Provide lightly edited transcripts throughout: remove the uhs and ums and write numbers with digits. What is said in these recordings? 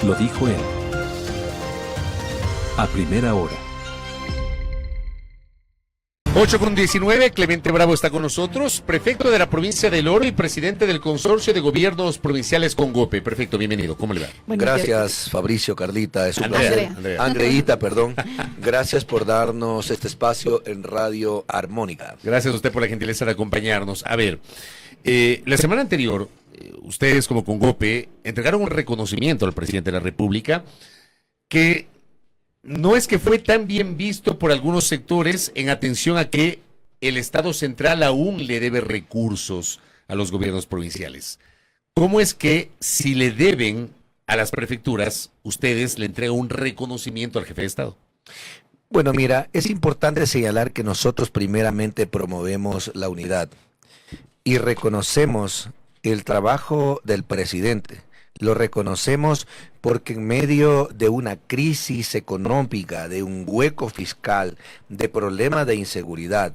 Lo dijo él. A primera hora. 8:19, Clemente Bravo está con nosotros, prefecto de la provincia del Oro y presidente del Consorcio de Gobiernos Provinciales Congope. Perfecto, bienvenido, ¿cómo le va? Gracias, Fabricio, Carlita, es un placer. Andreita, perdón. Gracias por darnos este espacio en Radio Armónica. Gracias a usted por la gentileza de acompañarnos. A ver, la semana anterior, ustedes como Congope entregaron un reconocimiento al presidente de la República que no es que fue tan bien visto por algunos sectores en atención a que el Estado central aún le debe recursos a los gobiernos provinciales. ¿Cómo es que si le deben a las prefecturas, ustedes le entregan un reconocimiento al jefe de Estado? Bueno, mira, es importante señalar que nosotros primeramente promovemos la unidad y reconocemos el trabajo del presidente. Lo reconocemos porque en medio de una crisis económica, de un hueco fiscal, de problemas de inseguridad,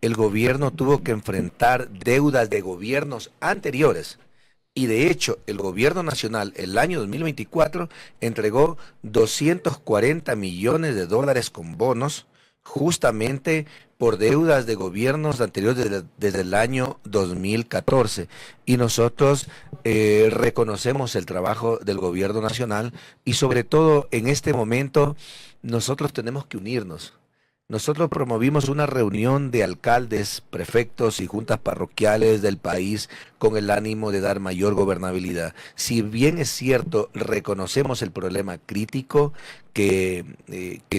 el gobierno tuvo que enfrentar deudas de gobiernos anteriores. Y de hecho, el gobierno nacional, el año 2024, entregó 240 millones de dólares con bonos, justamente por deudas de gobiernos anteriores desde el año 2014. Y nosotros reconocemos el trabajo del gobierno nacional y sobre todo en este momento nosotros tenemos que unirnos. Nosotros promovimos una reunión de alcaldes, prefectos y juntas parroquiales del país con el ánimo de dar mayor gobernabilidad. Si bien es cierto, reconocemos el problema crítico que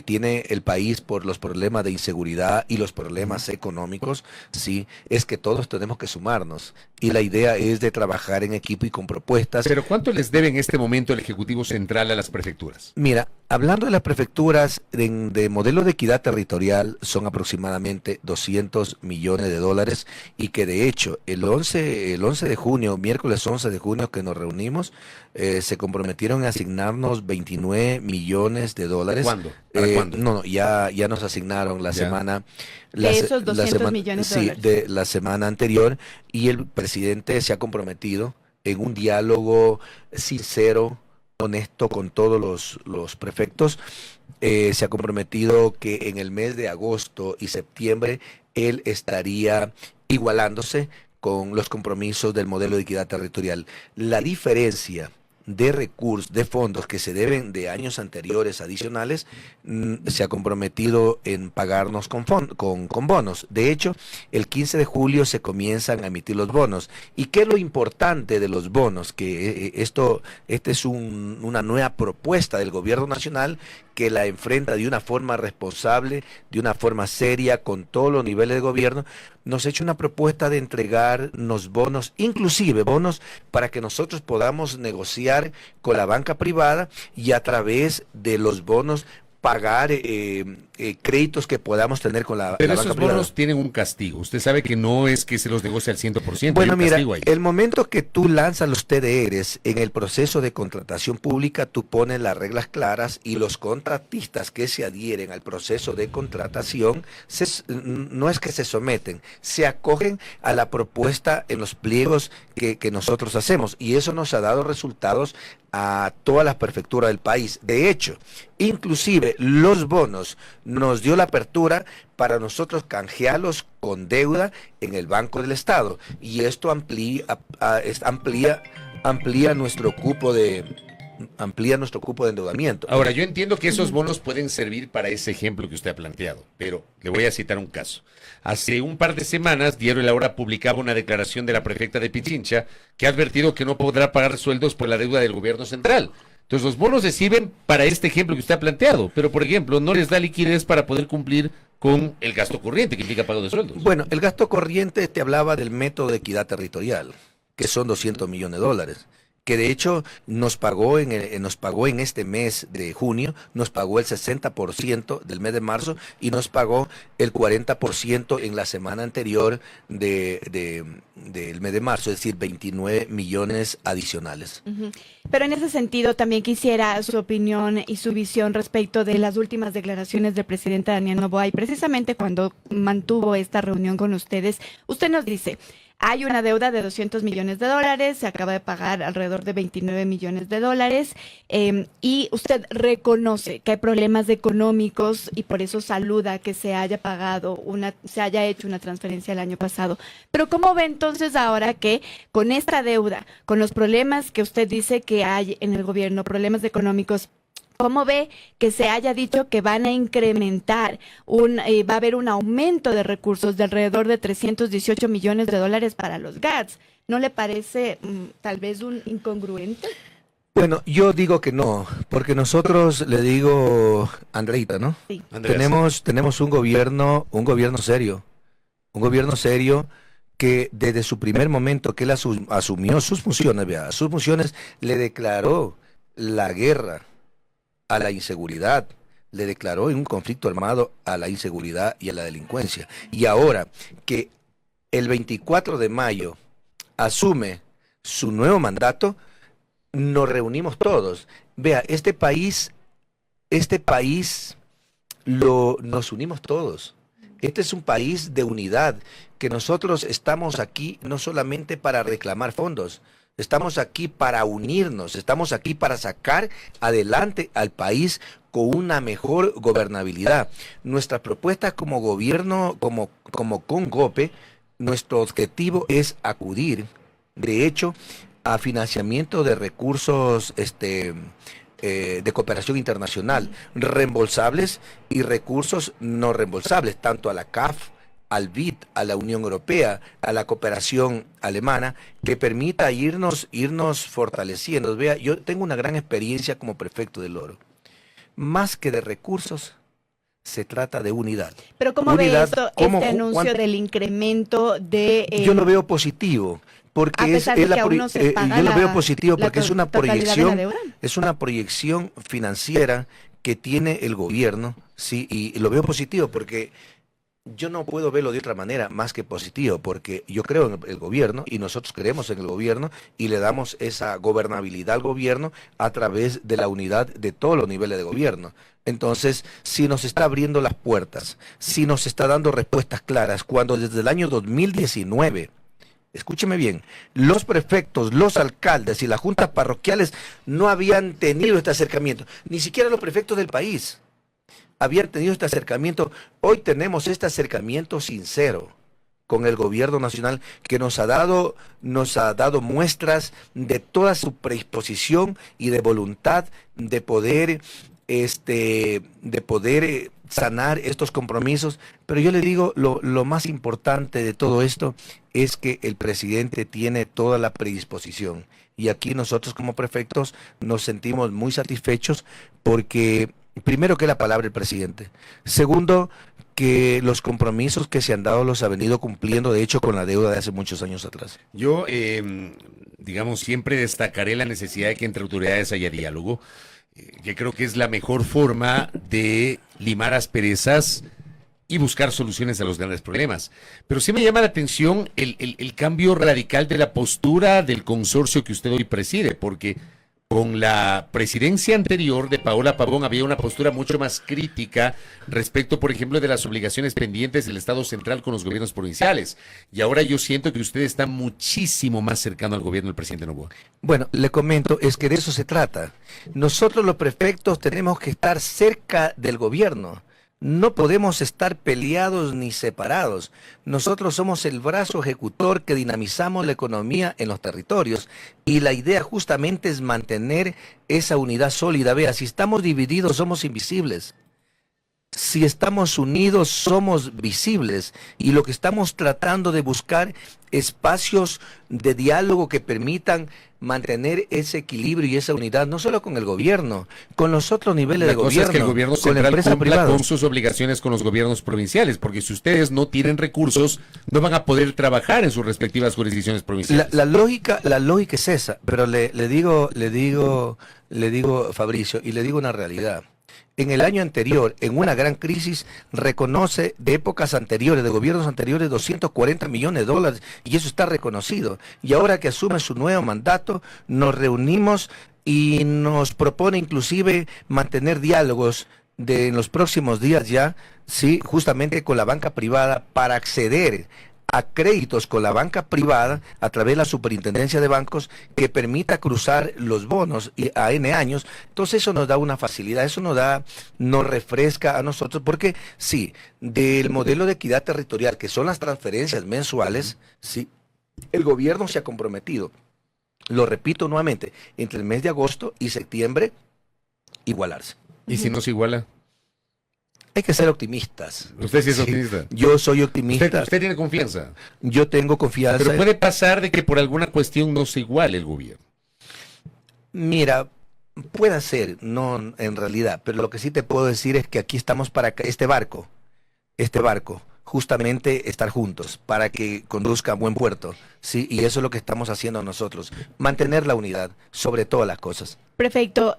tiene el país por los problemas de inseguridad y los problemas económicos, sí, es que todos tenemos que sumarnos. Y la idea es de trabajar en equipo y con propuestas. Pero ¿cuánto les debe en este momento el Ejecutivo Central a las prefecturas? Mira, hablando de las prefecturas, de modelo de equidad territorial son aproximadamente 200 millones de dólares y que de hecho el 11 de junio, miércoles 11 de junio que nos reunimos, se comprometieron a asignarnos 29 millones de dólares. ¿Cuándo? ¿Para cuándo? No, ya nos asignaron la semana. De esos 200 millones de dólares. De la semana anterior, y el presidente se ha comprometido en un diálogo sincero, honesto con todos los prefectos. Se ha comprometido que en el mes de agosto y septiembre él estaría igualándose con los compromisos del modelo de equidad territorial. La diferencia de recursos, de fondos que se deben de años anteriores adicionales, se ha comprometido en pagarnos con bonos. De hecho, el 15 de julio se comienzan a emitir los bonos. ¿Y qué es lo importante de los bonos? Que esta es una nueva propuesta del gobierno nacional que la enfrenta de una forma responsable, de una forma seria, con todos los niveles de gobierno. Nos ha hecho una propuesta de entregarnos bonos, inclusive bonos para que nosotros podamos negociar con la banca privada y a través de los bonos pagar créditos que podamos tener con la banca privada. Pero esos bonos tienen un castigo. Usted sabe que no es que se los negocie al 100%. Bueno, mira, el momento que tú lanzas los TDRs en el proceso de contratación pública, tú pones las reglas claras y los contratistas que se adhieren al proceso de contratación, no es que se someten, se acogen a la propuesta en los pliegos que nosotros hacemos. Y eso nos ha dado resultados a todas las prefecturas del país. De hecho, inclusive los bonos nos dio la apertura para nosotros canjearlos con deuda en el Banco del Estado, y esto amplía nuestro cupo de endeudamiento. Ahora, yo entiendo que esos bonos pueden servir para ese ejemplo que usted ha planteado, pero le voy a citar un caso. Hace un par de semanas, Diario La Hora publicaba una declaración de la prefecta de Pichincha que ha advertido que no podrá pagar sueldos por la deuda del gobierno central. Entonces, los bonos les sirven para este ejemplo que usted ha planteado, pero, por ejemplo, no les da liquidez para poder cumplir con el gasto corriente, que implica pago de sueldos. Bueno, el gasto corriente te hablaba del método de equidad territorial, que son 200 millones de dólares. Que de hecho nos pagó en este mes de junio, nos pagó el 60% del mes de marzo y nos pagó el 40% en la semana anterior del mes de marzo, es decir, 29 millones adicionales. Pero en ese sentido también quisiera su opinión y su visión respecto de las últimas declaraciones del presidente Daniel Noboa, y precisamente cuando mantuvo esta reunión con ustedes, usted nos dice: hay una deuda de 200 millones de dólares, se acaba de pagar alrededor de 29 millones de dólares, y usted reconoce que hay problemas económicos y por eso saluda que se haya se haya hecho una transferencia el año pasado. Pero ¿cómo ve entonces ahora que con esta deuda, con los problemas que usted dice que hay en el gobierno, problemas económicos, cómo ve que se haya dicho que van a incrementar, va a haber un aumento de recursos de alrededor de 318 millones de dólares para los GATS? ¿No le parece tal vez un incongruente? Bueno, yo digo que no, porque nosotros, le digo, Andreita, ¿no? Sí. Tenemos un gobierno serio, que desde su primer momento que él asumió sus funciones, le declaró la guerra a la inseguridad, le declaró un conflicto armado a la inseguridad y a la delincuencia. Y ahora que el 24 de mayo asume su nuevo mandato, nos reunimos todos. Vea, este país nos unimos todos. Este es un país de unidad, que nosotros estamos aquí no solamente para reclamar fondos, estamos aquí para unirnos, estamos aquí para sacar adelante al país con una mejor gobernabilidad. Nuestra propuesta como gobierno, como CONGOPE, nuestro objetivo es acudir, de hecho, a financiamiento de recursos de cooperación internacional, reembolsables y recursos no reembolsables, tanto a la CAF, al BID, a la Unión Europea, a la cooperación alemana, que permita irnos fortaleciendo. Vea, yo tengo una gran experiencia como prefecto del Oro. Más que de recursos, se trata de unidad. Pero ¿cómo ve esto, este anuncio del incremento de...? Yo lo veo positivo, porque yo lo veo positivo porque es una proyección financiera que tiene el gobierno, sí, y lo veo positivo porque yo no puedo verlo de otra manera más que positivo, porque yo creo en el gobierno y nosotros creemos en el gobierno y le damos esa gobernabilidad al gobierno a través de la unidad de todos los niveles de gobierno. Entonces, si nos está abriendo las puertas, si nos está dando respuestas claras, cuando desde el año 2019, escúcheme bien, los prefectos, los alcaldes y las juntas parroquiales no habían tenido este acercamiento, ni siquiera los prefectos del país habían tenido este acercamiento. Hoy tenemos este acercamiento sincero con el gobierno nacional, que nos ha dado muestras de toda su predisposición y de voluntad de poder sanar estos compromisos. Pero yo le digo, lo más importante de todo esto es que el presidente tiene toda la predisposición, y aquí nosotros como prefectos nos sentimos muy satisfechos porque, primero, que la palabra del presidente. Segundo, que los compromisos que se han dado los ha venido cumpliendo, de hecho, con la deuda de hace muchos años atrás. Yo, digamos, siempre destacaré la necesidad de que entre autoridades haya diálogo, que creo que es la mejor forma de limar asperezas y buscar soluciones a los grandes problemas. Pero sí me llama la atención el cambio radical de la postura del consorcio que usted hoy preside, porque con la presidencia anterior de Paola Pavón había una postura mucho más crítica respecto, por ejemplo, de las obligaciones pendientes del Estado central con los gobiernos provinciales. Y ahora yo siento que usted está muchísimo más cercano al gobierno del presidente Noboa. Bueno, le comento, es que de eso se trata. Nosotros los prefectos tenemos que estar cerca del gobierno. No podemos estar peleados ni separados. Nosotros somos el brazo ejecutor que dinamizamos la economía en los territorios, y la idea justamente es mantener esa unidad sólida. Vea, si estamos divididos somos invisibles. Si estamos unidos somos visibles, y lo que estamos tratando de buscar espacios de diálogo que permitan mantener ese equilibrio y esa unidad, no solo con el gobierno, con los otros niveles de gobierno, es que el gobierno con la central empresa cumpla privada, con sus obligaciones con los gobiernos provinciales, porque si ustedes no tienen recursos, no van a poder trabajar en sus respectivas jurisdicciones provinciales. La lógica es esa, pero le digo, Fabricio, y le digo una realidad. En el año anterior, en una gran crisis, reconoce de épocas anteriores, de gobiernos anteriores, 240 millones de dólares, y eso está reconocido. Y ahora que asume su nuevo mandato, nos reunimos y nos propone inclusive mantener diálogos en los próximos días ya, sí, justamente con la banca privada, para acceder a créditos con la banca privada a través de la superintendencia de bancos que permita cruzar los bonos a N años. Entonces eso nos da una facilidad, eso nos refresca a nosotros, porque sí, del modelo de equidad territorial, que son las transferencias mensuales, sí, el gobierno se ha comprometido, lo repito nuevamente, entre el mes de agosto y septiembre, igualarse. ¿Y si no se iguala? Hay que ser optimistas. ¿Usted sí es Sí, optimista? yo soy optimista. ¿Usted tiene confianza? Yo tengo confianza. Pero puede pasar de que por alguna cuestión no se iguale el gobierno. Mira, puede ser, no en realidad, pero lo que sí te puedo decir es que aquí estamos para que este barco, justamente estar juntos, para que conduzca a buen puerto, sí, y eso es lo que estamos haciendo nosotros, mantener la unidad sobre todas las cosas. Perfecto.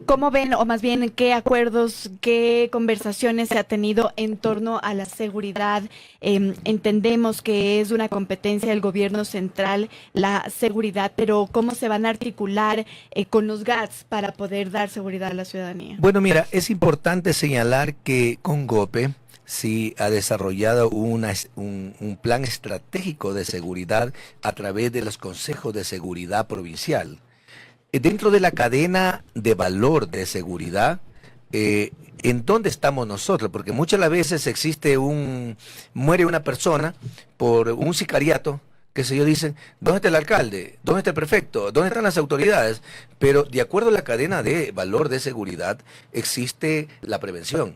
¿Cómo ven, o más bien, qué acuerdos, qué conversaciones se ha tenido en torno a la seguridad? Entendemos que es una competencia del gobierno central la seguridad, pero ¿cómo se van a articular con los GATS para poder dar seguridad a la ciudadanía? Bueno, mira, es importante señalar que Congope sí ha desarrollado un plan estratégico de seguridad a través de los consejos de seguridad provincial. Dentro de la cadena de valor de seguridad, ¿en dónde estamos nosotros? Porque muchas las veces muere una persona por un sicariato, qué sé yo, dicen, ¿dónde está el alcalde? ¿Dónde está el prefecto? ¿Dónde están las autoridades? Pero de acuerdo a la cadena de valor de seguridad, existe la prevención.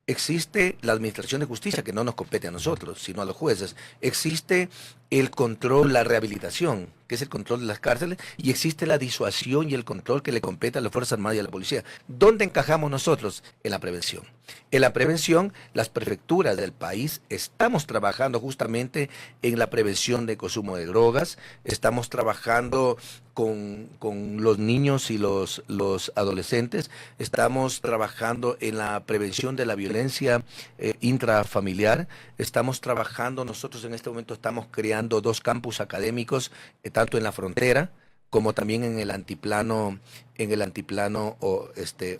Existe la administración de justicia, que no nos compete a nosotros, sino a los jueces. Existe el control, la rehabilitación, que es el control de las cárceles, y existe la disuasión y el control que le compete a las Fuerzas Armadas y a la policía. ¿Dónde encajamos nosotros? En la prevención. En la prevención, las prefecturas del país estamos trabajando justamente en la prevención de consumo de drogas, estamos trabajando con los niños y los adolescentes, estamos trabajando en la prevención de la violencia intrafamiliar, estamos trabajando, nosotros en este momento estamos creando 2 campus académicos, tanto en la frontera como también en el antiplano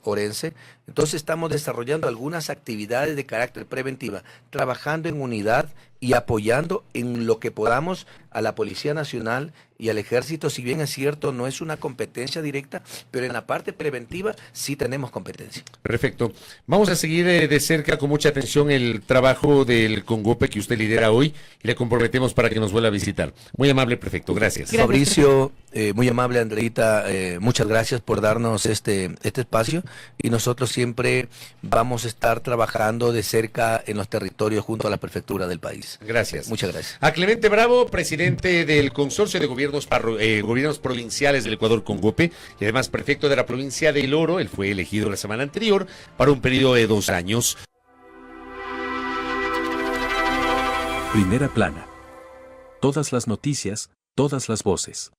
orense. Entonces estamos desarrollando algunas actividades de carácter preventiva, trabajando en unidad y apoyando en lo que podamos a la Policía Nacional y al Ejército. Si bien es cierto, no es una competencia directa, pero en la parte preventiva sí tenemos competencia. Perfecto. Vamos a seguir de cerca con mucha atención el trabajo del Congope que usted lidera hoy y le comprometemos para que nos vuelva a visitar. Muy amable, prefecto. Gracias. Fabricio, muy amable, Andreita, muchas gracias por darnos este espacio, y nosotros siempre vamos a estar trabajando de cerca en los territorios junto a la prefectura del país. Gracias. Muchas gracias. A Clemente Bravo, presidente del Consorcio de Gobiernos Provinciales del Ecuador, Congope, y además prefecto de la provincia de El Oro. Él fue elegido la semana anterior para un periodo de 2 años. Primera plana. Todas las noticias, todas las voces.